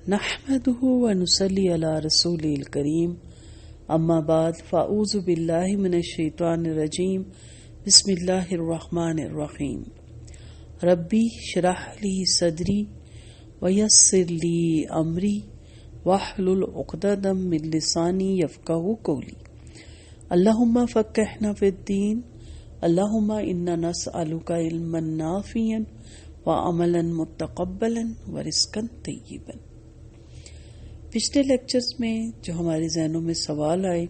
نحمده ونصلي على رسوله الكريم اما بعد فاعوذ بالله من الشیطان الرجیم بسم اللہ الرحمن الرحیم ربی اشرح لی صدری ویسر لی امری واحلل عقدۃ من لسانی یفقهوا قولی اللہم فقہنا فی الدین اللہم انا نسألک علما نافعا وعملا متقبلا ورزقا طیبا۔ پچھلے لیکچرز میں جو ہمارے ذہنوں میں سوال آئے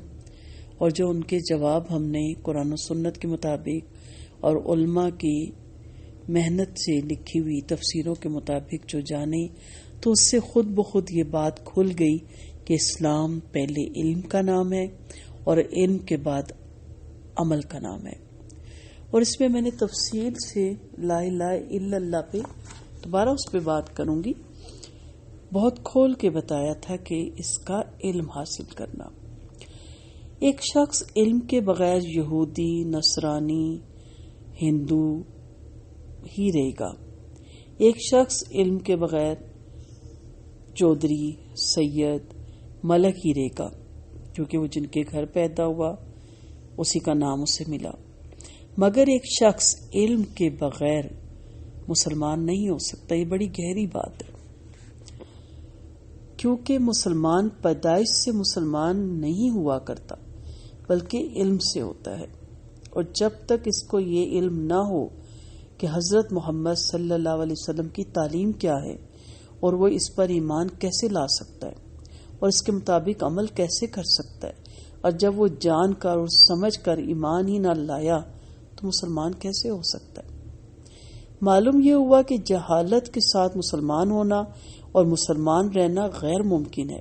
اور جو ان کے جواب ہم نے قرآن و سنت کے مطابق اور علماء کی محنت سے لکھی ہوئی تفسیروں کے مطابق جو جانے، تو اس سے خود بخود یہ بات کھل گئی کہ اسلام پہلے علم کا نام ہے اور علم کے بعد عمل کا نام ہے۔ اور اس میں میں نے تفصیل سے لا الہ الا اللہ پہ دوبارہ اس پہ بات کروں گی، بہت کھول کے بتایا تھا کہ اس کا علم حاصل کرنا۔ ایک شخص علم کے بغیر یہودی، نصرانی، ہندو ہی رہے گا۔ ایک شخص علم کے بغیر چودھری، سید، ملک ہی رہے گا، کیونکہ وہ جن کے گھر پیدا ہوا اسی کا نام اسے ملا۔ مگر ایک شخص علم کے بغیر مسلمان نہیں ہو سکتا۔ یہ بڑی گہری بات ہے، کیونکہ مسلمان پیدائش سے مسلمان نہیں ہوا کرتا بلکہ علم سے ہوتا ہے، اور جب تک اس کو یہ علم نہ ہو کہ حضرت محمد صلی اللہ علیہ وسلم کی تعلیم کیا ہے اور وہ اس پر ایمان کیسے لا سکتا ہے اور اس کے مطابق عمل کیسے کر سکتا ہے، اور جب وہ جان کر اور سمجھ کر ایمان ہی نہ لایا تو مسلمان کیسے ہو سکتا ہے۔ معلوم یہ ہوا کہ جہالت کے ساتھ مسلمان ہونا اور مسلمان رہنا غیر ممکن ہے۔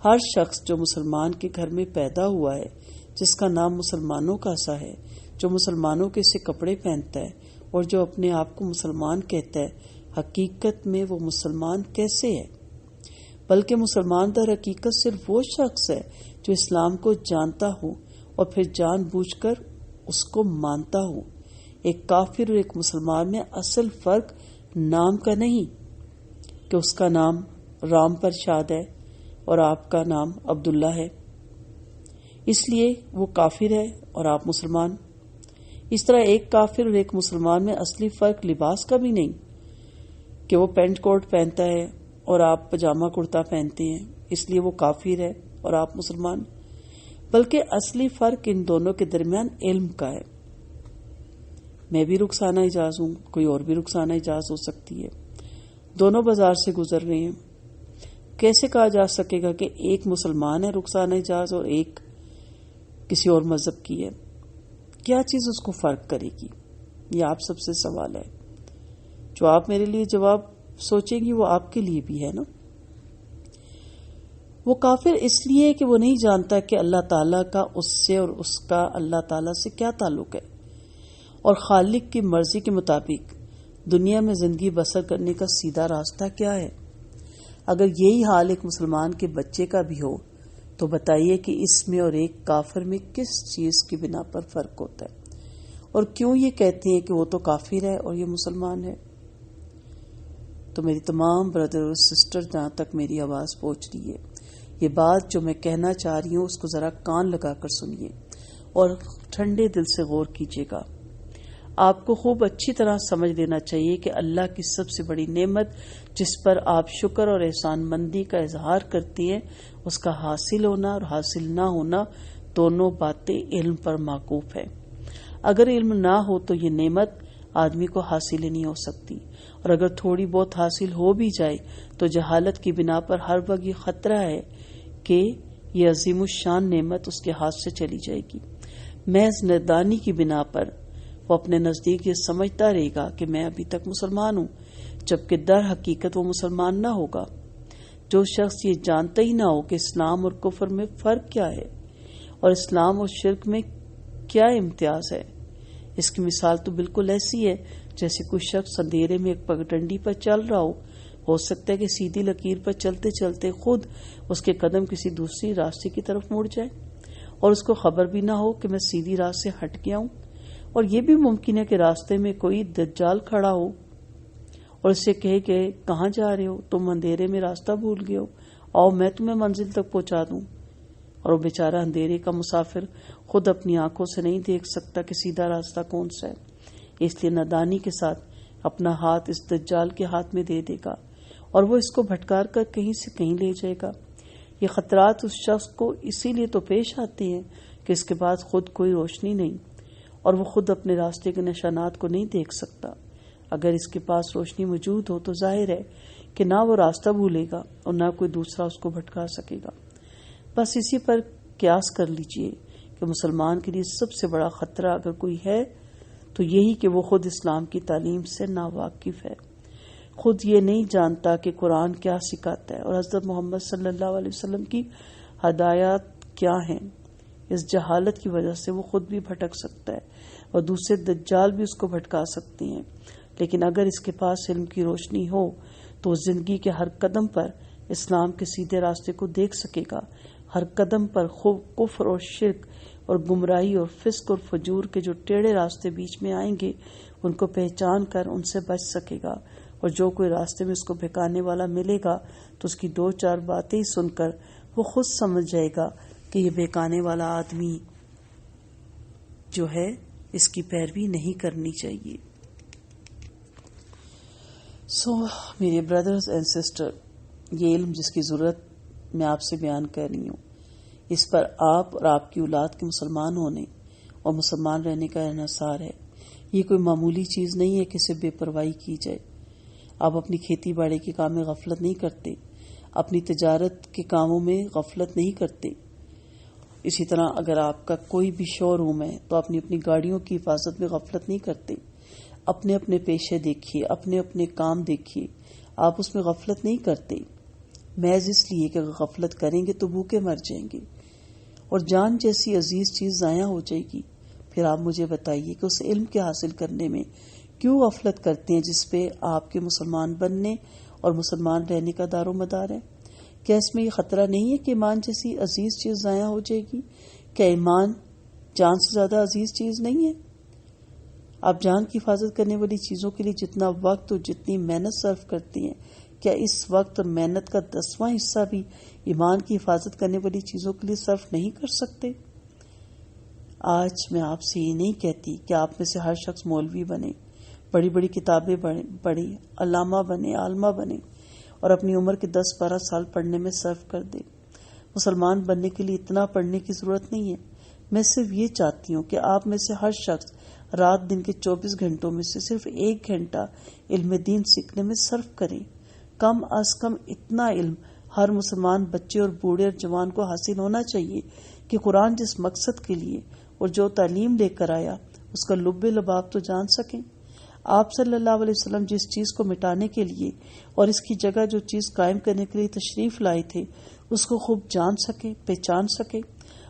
ہر شخص جو مسلمان کے گھر میں پیدا ہوا ہے، جس کا نام مسلمانوں کا سا ہے، جو مسلمانوں کے سے کپڑے پہنتا ہے اور جو اپنے آپ کو مسلمان کہتا ہے، حقیقت میں وہ مسلمان کیسے ہے؟ بلکہ مسلمان در حقیقت صرف وہ شخص ہے جو اسلام کو جانتا ہو اور پھر جان بوجھ کر اس کو مانتا ہو۔ ایک کافر اور ایک مسلمان میں اصل فرق نام کا نہیں کہ اس کا نام رام پرشاد ہے اور آپ کا نام عبداللہ ہے، اس لیے وہ کافر ہے اور آپ مسلمان۔ اس طرح ایک کافر اور ایک مسلمان میں اصلی فرق لباس کا بھی نہیں کہ وہ پینٹ کوٹ پہنتا ہے اور آپ پجامہ کرتا پہنتے ہیں، اس لیے وہ کافر ہے اور آپ مسلمان، بلکہ اصلی فرق ان دونوں کے درمیان علم کا ہے۔ میں بھی رخسانہ اجاز ہوں، کوئی اور بھی رخسانہ اجاز ہو سکتی ہے، دونوں بازار سے گزر رہے ہیں۔ کیسے کہا جا سکے گا کہ ایک مسلمان ہے رخسانہ اجاز اور ایک کسی اور مذہب کی ہے؟ کیا چیز اس کو فرق کرے گی؟ یہ آپ سب سے سوال ہے۔ جو آپ میرے لیے جواب سوچیں گی وہ آپ کے لیے بھی ہے نا۔ وہ کافر اس لیے کہ وہ نہیں جانتا کہ اللہ تعالیٰ کا اس سے اور اس کا اللہ تعالیٰ سے کیا تعلق ہے، اور خالق کی مرضی کے مطابق دنیا میں زندگی بسر کرنے کا سیدھا راستہ کیا ہے۔ اگر یہی حال ایک مسلمان کے بچے کا بھی ہو تو بتائیے کہ اس میں اور ایک کافر میں کس چیز کی بنا پر فرق ہوتا ہے، اور کیوں یہ کہتے ہیں کہ وہ تو کافر ہے اور یہ مسلمان ہے؟ تو میری تمام بردر اور سسٹر جہاں تک میری آواز پہنچ رہی ہے، یہ بات جو میں کہنا چاہ رہی ہوں اس کو ذرا کان لگا کر سنیے اور ٹھنڈے دل سے غور کیجیے گا۔ آپ کو خوب اچھی طرح سمجھ لینا چاہیے کہ اللہ کی سب سے بڑی نعمت جس پر آپ شکر اور احسان مندی کا اظہار کرتی ہیں، اس کا حاصل ہونا اور حاصل نہ ہونا دونوں باتیں علم پر موقوف ہے۔ اگر علم نہ ہو تو یہ نعمت آدمی کو حاصل ہی نہیں ہو سکتی، اور اگر تھوڑی بہت حاصل ہو بھی جائے تو جہالت کی بنا پر ہر وقت یہ خطرہ ہے کہ یہ عظیم الشان نعمت اس کے ہاتھ سے چلی جائے گی۔ محض نادانی کی بنا پر وہ اپنے نزدیک یہ سمجھتا رہے گا کہ میں ابھی تک مسلمان ہوں، جبکہ در حقیقت وہ مسلمان نہ ہوگا۔ جو شخص یہ جانتا ہی نہ ہو کہ اسلام اور کفر میں فرق کیا ہے اور اسلام اور شرک میں کیا امتیاز ہے، اس کی مثال تو بالکل ایسی ہے جیسے کوئی شخص اندھیرے میں ایک پگڈنڈی پر چل رہا ہو سکتا ہے کہ سیدھی لکیر پر چلتے چلتے خود اس کے قدم کسی دوسری راستے کی طرف مڑ جائے اور اس کو خبر بھی نہ ہو کہ میں سیدھی راہ سے ہٹ گیا ہوں، اور یہ بھی ممکن ہے کہ راستے میں کوئی دجال کھڑا ہو اور اسے کہے کہ کہاں جا رہے ہو، تم اندھیرے میں راستہ بھول گئے ہو، آؤ میں تمہیں منزل تک پہنچا دوں. اور وہ بیچارہ اندھیرے کا مسافر خود اپنی آنکھوں سے نہیں دیکھ سکتا کہ سیدھا راستہ کون سا ہے، اس لیے نادانی کے ساتھ اپنا ہاتھ اس دجال کے ہاتھ میں دے دے گا اور وہ اس کو بھٹکار کر کہیں سے کہیں لے جائے گا. یہ خطرات اس شخص کو اسی لیے تو پیش آتے ہیں کہ اس کے پاس خود کوئی روشنی نہیں اور وہ خود اپنے راستے کے نشانات کو نہیں دیکھ سکتا. اگر اس کے پاس روشنی موجود ہو تو ظاہر ہے کہ نہ وہ راستہ بھولے گا اور نہ کوئی دوسرا اس کو بھٹکا سکے گا. بس اسی پر قیاس کر لیجئے کہ مسلمان کے لیے سب سے بڑا خطرہ اگر کوئی ہے تو یہی کہ وہ خود اسلام کی تعلیم سے ناواقف ہے، خود یہ نہیں جانتا کہ قرآن کیا سکھاتا ہے اور حضرت محمد صلی اللہ علیہ وسلم کی ہدایات کیا ہیں. اس جہالت کی وجہ سے وہ خود بھی بھٹک سکتا ہے اور دوسرے دجال بھی اس کو بھٹکا سکتے ہیں. لیکن اگر اس کے پاس علم کی روشنی ہو تو وہ زندگی کے ہر قدم پر اسلام کے سیدھے راستے کو دیکھ سکے گا، ہر قدم پر کفر اور شرک اور گمراہی اور فسق اور فجور کے جو ٹیڑھے راستے بیچ میں آئیں گے ان کو پہچان کر ان سے بچ سکے گا. اور جو کوئی راستے میں اس کو بہکانے والا ملے گا تو اس کی 2-4 باتیں سن کر وہ خود سمجھ جائے گا کہ یہ بہکانے والا آدمی جو ہے اس کی پیروی نہیں کرنی چاہیے. میرے بردرز اینڈ سسٹر، یہ علم جس کی ضرورت میں آپ سے بیان کر رہی ہوں، اس پر آپ اور آپ کی اولاد کے مسلمان ہونے اور مسلمان رہنے کا انحصار ہے. یہ کوئی معمولی چیز نہیں ہے کہ اسے بے پرواہی کی جائے. آپ اپنی کھیتی باڑی کے کام میں غفلت نہیں کرتے، اپنی تجارت کے کاموں میں غفلت نہیں کرتے. اسی طرح اگر آپ کا کوئی بھی شو روم ہے تو اپنی اپنی گاڑیوں کی حفاظت میں غفلت نہیں کرتے. اپنے اپنے پیشے دیکھیے، اپنے اپنے کام دیکھیے، آپ اس میں غفلت نہیں کرتے، محض اس لیے کہ اگر غفلت کریں گے تو بھوکے مر جائیں گے اور جان جیسی عزیز چیز ضائع ہو جائے گی. پھر آپ مجھے بتائیے کہ اس علم کے حاصل کرنے میں کیوں غفلت کرتے ہیں جس پہ آپ کے مسلمان بننے اور مسلمان رہنے کا دار و مدار ہے. کیا اس میں یہ خطرہ نہیں ہے کہ ایمان جیسی عزیز چیز ضائع ہو جائے گی؟ کیا ایمان جان سے زیادہ عزیز چیز نہیں ہے؟ آپ جان کی حفاظت کرنے والی چیزوں کے لیے جتنا وقت اور جتنی محنت صرف کرتی ہیں، کیا اس وقت اور محنت کا 10واں حصہ بھی ایمان کی حفاظت کرنے والی چیزوں کے لیے صرف نہیں کر سکتے؟ آج میں آپ سے یہ نہیں کہتی کہ آپ میں سے ہر شخص مولوی بنے، بڑی بڑی کتابیں پڑھے، علامہ بنے، عالمہ بنے اور اپنی عمر کے 10-12 سال پڑھنے میں صرف کر دے. مسلمان بننے کے لیے اتنا پڑھنے کی ضرورت نہیں ہے. میں صرف یہ چاہتی ہوں کہ آپ میں سے ہر شخص رات دن کے 24 گھنٹوں میں سے صرف 1 گھنٹہ علم دین سیکھنے میں صرف کریں. کم از کم اتنا علم ہر مسلمان بچے اور بوڑھے اور جوان کو حاصل ہونا چاہیے کہ قرآن جس مقصد کے لیے اور جو تعلیم لے کر آیا اس کا لب لباب تو جان سکیں. آپ صلی اللہ علیہ وسلم جس چیز کو مٹانے کے لیے اور اس کی جگہ جو چیز قائم کرنے کے لیے تشریف لائے تھے اس کو خوب جان سکیں، پہچان سکیں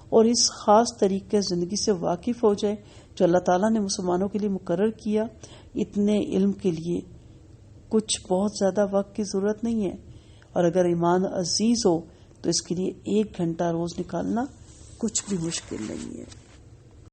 اور اس خاص طریقے زندگی سے واقف ہو جائے جو اللہ تعالیٰ نے مسلمانوں کے لیے مقرر کیا. اتنے علم کے لیے کچھ بہت زیادہ وقت کی ضرورت نہیں ہے اور اگر ایمان عزیز ہو تو اس کے لیے 1 گھنٹہ روز نکالنا کچھ بھی مشکل نہیں ہے.